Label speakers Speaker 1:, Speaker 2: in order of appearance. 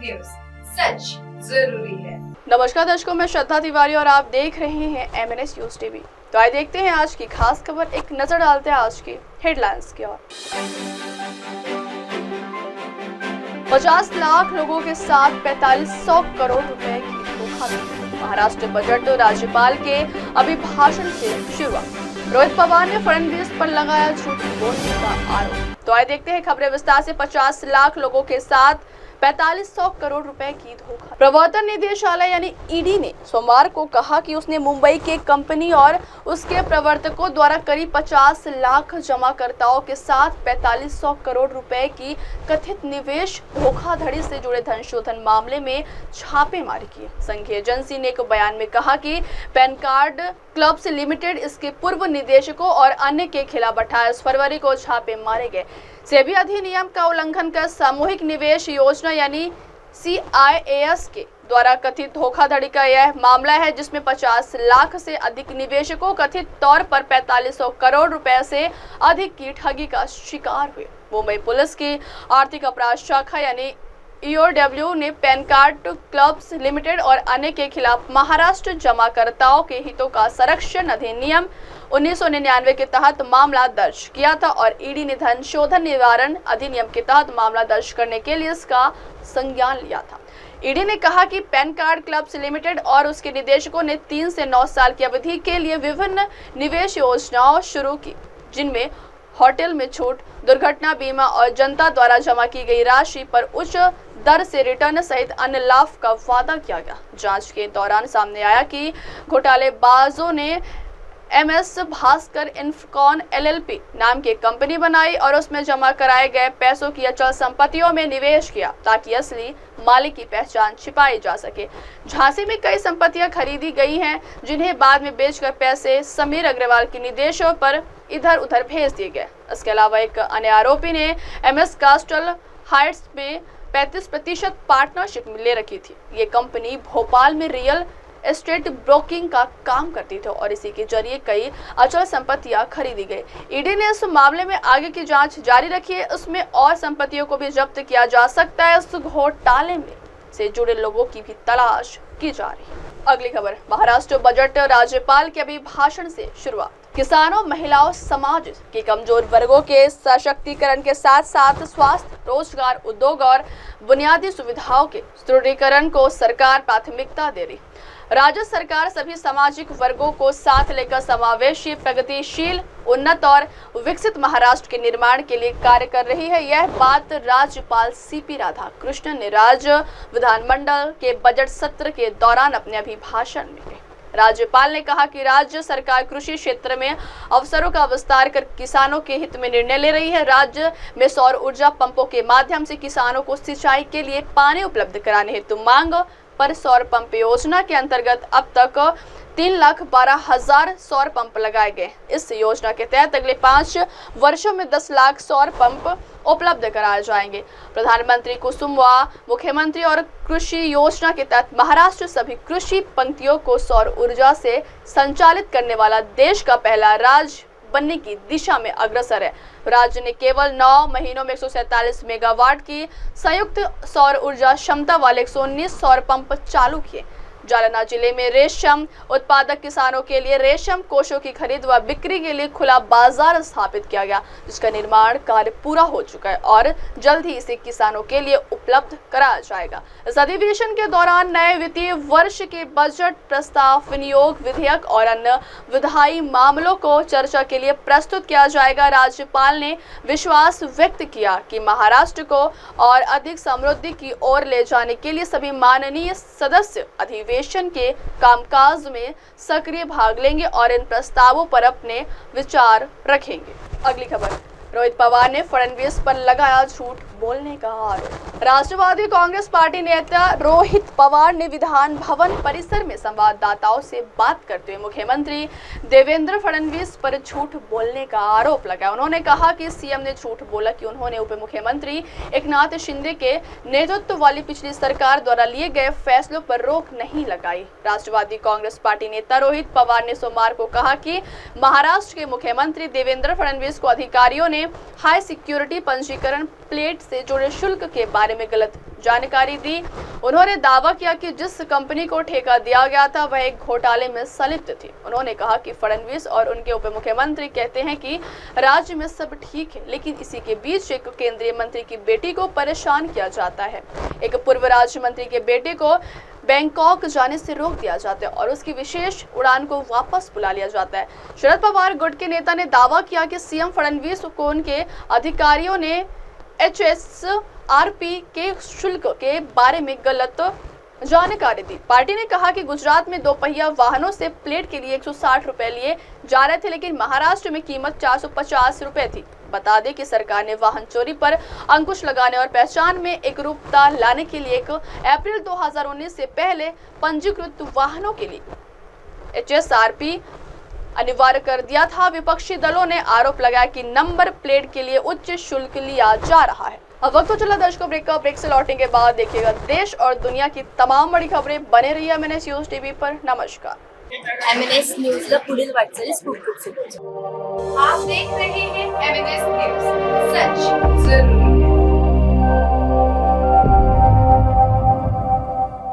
Speaker 1: News, सच जरूरी है।
Speaker 2: नमस्कार दर्शकों, मैं श्रद्धा तिवारी और आप देख रहे हैं MNS न्यूज टीवी। तो आइए देखते हैं आज की खास खबर। एक नजर डालते हैं आज की हेडलाइंस की ओर। 50 लाख लोगों के साथ 4500 करोड़ रुपए की धोखाधड़ी। महाराष्ट्र बजट राज्यपाल के अभिभाषण से शुरुआत। रोहित पवार ने फडणवीस पर लगाया झूठ बोलने का आरोप। तो आइए देखते हैं खबरें विस्तार से। 50 लाख लोगों के साथ 4500 करोड़ रुपए की धोखा। प्रवर्तन निदेशालय यानी ईडी ने सोमवार को कहा कि उसने मुंबई के कंपनी और उसके प्रवर्तकों द्वारा करीब 50 लाख जमाकर्ताओं के साथ 4500 करोड़ रुपए की कथित निवेश धोखाधड़ी से जुड़े धनशोधन मामले में छापेमारी की। संघीय एजेंसी ने एक बयान में कहा कि पैन कार्ड क्लब्स लिमिटेड, इसके पूर्व निदेशकों और अन्य के खिलाफ 28 फरवरी को छापे मारे गए। सेबी अधिनियम का उल्लंघन कर सामूहिक निवेश योजना यानी CIAS के द्वारा कथित धोखाधड़ी का यह मामला है, जिसमें 50 लाख से अधिक निवेशकों कथित तौर पर 4500 करोड़ रुपए से अधिक की ठगी का शिकार हुए। मुंबई पुलिस की आर्थिक अपराध शाखा यानी EOW ने पैन कार्ड क्लब्स लिमिटेड और अन्य के खिलाफ महाराष्ट्र जमाकर्ताओं के हितों का संरक्षण अधिनियम 1999 के तहत मामला दर्ज किया था और ईडी ने धन शोधन निवारण अधिनियम के तहत मामला दर्ज करने के लिए इसका संज्ञान लिया था। ईडी ने कहा कि पैन कार्ड क्लब्स लिमिटेड और उसके निदेशकों ने 3 से 9 साल की अवधि के लिए विभिन्न निवेश योजनाओं शुरू की, जिनमें होटल में छूट, दुर्घटना बीमा और जनता द्वारा जमा की गई राशि पर उच्च दर से रिटर्न सहित अन्य लाभ का वादा किया गया। जांच के दौरान सामने आया कि घोटालेबाजों ने MS भास्कर इन्फकॉन LLP नाम की कंपनी बनाई और उसमें जमा कराए गए पैसों की अचल संपत्तियों में निवेश किया ताकि असली मालिक की पहचान छिपाई जा सके। झांसी में कई संपत्तियां खरीदी गई हैं, जिन्हें बाद में बेचकर पैसे समीर अग्रवाल के निर्देशों पर इधर उधर भेज दिए गए। इसके अलावा एक अन्य आरोपी ने MS कास्टल हाइट्स में 35% पार्टनरशिप ले रखी थी। ये कंपनी भोपाल में रियल एस्टेट ब्रोकिंग का काम करती थी और इसी के जरिए कई अचल संपत्तियां खरीदी गई। ईडी ने इस मामले में आगे की जांच जारी रखी है। उसमें और संपत्तियों को भी जब्त किया जा सकता है। इस घोटाले में से जुड़े लोगों की भी तलाश की जा रही है। अगली खबर, महाराष्ट्र बजट राज्यपाल के अभिभाषण से शुरुआत। किसानों, महिलाओं, समाज के कमजोर वर्गों के सशक्तिकरण के साथ साथ स्वास्थ्य, रोजगार, उद्योग और बुनियादी सुविधाओं के सुदृढ़ीकरण को सरकार प्राथमिकता दे रही। राज्य सरकार सभी सामाजिक वर्गों को साथ लेकर समावेशी, प्रगतिशील, उन्नत और विकसित महाराष्ट्र के निर्माण के लिए कार्य कर रही है। यह बात राज्यपाल CP राधाकृष्णन ने राज्य विधानमंडल के बजट सत्र के दौरान अपने अभिभाषण में कही। राज्यपाल ने कहा कि राज्य सरकार कृषि क्षेत्र में अवसरों का विस्तार कर किसानों के हित में निर्णय ले रही है। राज्य में सौर ऊर्जा पंपों के माध्यम से किसानों को सिंचाई के लिए पानी उपलब्ध कराने हेतु मांग पर सौर पंप योजना के अंतर्गत अब तक 3,12,000 सौर पंप लगाए गए। इस योजना के तहत अगले 5 वर्षों में 10 लाख सौर पंप उपलब्ध कराए जाएंगे। प्रधानमंत्री कुसुम व मुख्यमंत्री और कृषि योजना के तहत महाराष्ट्र सभी कृषि पंक्तियों को सौर ऊर्जा से संचालित करने वाला देश का पहला राज्य बनने की दिशा में अग्रसर है। राज्य ने केवल 9 महीनों में 147 मेगावाट की संयुक्त सौर ऊर्जा क्षमता वाले 119 सौर पंप चालू किए। जालना जिले में रेशम उत्पादक किसानों के लिए रेशम कोषों की खरीद व बिक्री के लिए खुला बाजार स्थापित किया गया, जिसका निर्माण कार्य पूरा हो चुका है और जल्द ही इसे किसानों के लिए उपलब्ध कराया जाएगा। इस अधिवेशन के दौरान नए वित्तीय वर्ष के बजट प्रस्ताव, विनियोग विधेयक और अन्य विधायी मामलों को चर्चा के लिए प्रस्तुत किया जाएगा। राज्यपाल ने विश्वास व्यक्त किया कि महाराष्ट्र को और अधिक समृद्धि की ओर ले जाने के लिए सभी माननीय सदस्य अधिवेशन के कामकाज में सक्रिय भाग लेंगे और इन प्रस्तावों पर अपने विचार रखेंगे। अगली खबर, रोहित पवार ने फडणवीस पर लगाया झूठ बोलने का आरोप। राष्ट्रवादी कांग्रेस पार्टी नेता रोहित पवार ने विधान भवन परिसर में संवाददाताओं से बात करते हुए मुख्यमंत्री देवेंद्र फडणवीस पर झूठ बोलने का आरोप लगाया। उन्होंने कहा कि सीएम ने झूठ बोला कि उन्होंने उप मुख्यमंत्री एकनाथ शिंदे के नेतृत्व वाली पिछली सरकार द्वारा लिए गए फैसलों पर रोक नहीं लगाई। राष्ट्रवादी कांग्रेस पार्टी नेता रोहित पवार ने सोमवार को कहा कि महाराष्ट्र के मुख्यमंत्री देवेंद्र फडणवीस को अधिकारियों ने हाई सिक्योरिटी पंजीकरण प्लेट से जुड़े शुल्क के बारे में गलत जानकारी दी। उन्होंने दावा किया कि जिस कंपनी को ठेका दिया गया था वह एक घोटाले में संलिप्त थी। उन्होंने कहा कि फडणवीस और उनके उप मुख्यमंत्री कहते हैं कि राज्य में सब ठीक है, लेकिन इसी के बीच एक केंद्रीय मंत्री की बेटी को परेशान किया जाता है। एक पूर्व राज्य मंत्री के बेटे को बैंकॉक जाने से रोक दिया जाता है और उसकी विशेष उड़ान को वापस बुला लिया जाता है। शरद पवार गुट के नेता ने दावा किया कि सीएम फडणवीस को उनके अधिकारियों ने HSRP के शुल्क के बारे में गलत जानकारी दी। पार्टी ने कहा कि गुजरात में दोपहिया वाहनों से प्लेट के लिए 160 रुपए लिए जा रहे थे, लेकिन महाराष्ट्र में कीमत 450 रुपए थी। बता दें कि सरकार ने वाहन चोरी पर अंकुश लगाने और पहचान में एकरूपता लाने के लिए 1 अप्रैल 2019 से पहले पंजीकृत वाहनों के लिए HSRP अनिवार्य कर दिया था। विपक्षी दलों ने आरोप लगाया कि नंबर प्लेट के लिए उच्च शुल्क लिया जा रहा है। अब वक्त तो चला दर्शकों ब्रेक का। ब्रेक से लौटने के बाद देखिएगा देश और दुनिया की तमाम बड़ी खबरें। बने रहिए MNS न्यूज टीवी पर। नमस्कार।
Speaker 3: MNS न्यूजला पुढील वाटचालीस खूप खूप शुभेच्छा।
Speaker 1: आप देख रहे हैं MNS न्यूज।